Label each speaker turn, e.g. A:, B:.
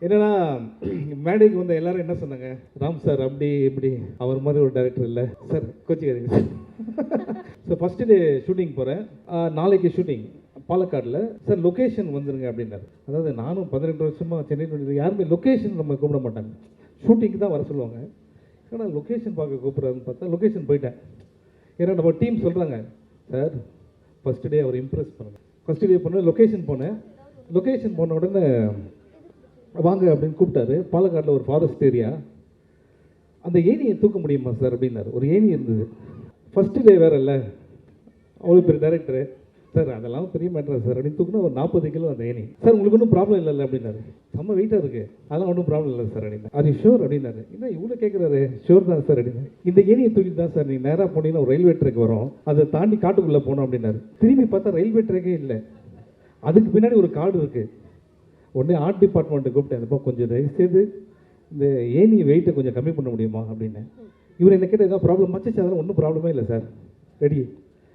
A: என்னன்னா மேடைக்கு வந்த எல்லாரும் என்ன சொன்னாங்க, ராம் சார் அப்படி இப்படி அவர் மாதிரி ஒரு டைரக்டர் இல்லை சார், கோச்சிக்காதீங்க sir. So first day shooting போகிறேன், நாளைக்கு ஷூட்டிங் பாலக்காடில். சார் லொக்கேஷன் வந்துருங்க அப்படின்னாரு. அதாவது நானும் 18 வருஷமாக சென்னையில் யாருமே லொக்கேஷன் நம்ம கூப்பிட மாட்டாங்க, ஷூட்டிங்க்கு தான் வர சொல்லுவாங்க. ஏன்னா லொக்கேஷன் பார்க்க கூப்பிட்றாருன்னு பார்த்தா லொக்கேஷன் போயிட்டேன். ஏன்னா நம்ம டீம் சொல்கிறாங்க, சார் ஃபஸ்ட்டு டே அவர் இம்ப்ரெஸ் பண்ணுங்கள். ஃபஸ்ட்டு டே போனேன், லொக்கேஷன் போனேன். லொக்கேஷன் போன உடனே வாங்க அப்படின்னு கூப்பிட்டாரு. பாலக்காட்டில் ஒரு ஃபாரஸ்ட் ஏரியா, அந்த ஏணியை தூக்க முடியுமா சார் அப்படின்னாரு. ஒரு ஏணி இருந்தது. ஃபஸ்ட்டு டே வேறு இல்லை, அவ்வளோ பெரிய டைரக்டரு. சார் அதெல்லாம் பெரிய மேட்டரா சார் அப்படின்னு தூக்குனா ஒரு 40 கிலோ அந்த ஏணி. சார் உங்களுக்கு ஒன்றும் ப்ராப்ளம் இல்லை அப்படின்னாரு. செம்ம வெயிட்டாக இருக்குது, அதெல்லாம் ஒன்றும் ப்ராப்ளம் இல்லை சார் அப்படின்னு. அது ஷோர் அப்படின்னாரு. என்ன இவ்வளோ கேட்குறாரு, ஷோர் தான் சார் அப்படின்னு. இந்த ஏணியை தூக்கிட்டு தான் சார் நீங்கள் நேராக போனீங்கன்னா ஒரு ரயில்வே ட்ராக் வரும், அதை தாண்டி காட்டுக்குள்ளே போனோம் அப்படின்னாரு. திரும்பி பார்த்தா ரயில்வே ட்ராக்கே இல்லை, அதுக்கு பின்னாடி ஒரு காடு இருக்குது. உடனே ஆர்ட் டிபார்ட்மெண்ட்டை கூப்பிட்டேன், அந்த கொஞ்சம் தயவுசெய்து இந்த ஏணி வெயிட்டை கொஞ்சம் கம்மி பண்ண முடியுமா அப்படின்னு. இவர் என்ன கேட்டால் ஏதாவது ப்ராப்ளம் மச்சிச்சு, அதெல்லாம் ஒன்றும் ப்ராப்ளமே இல்லை சார், ரெடி.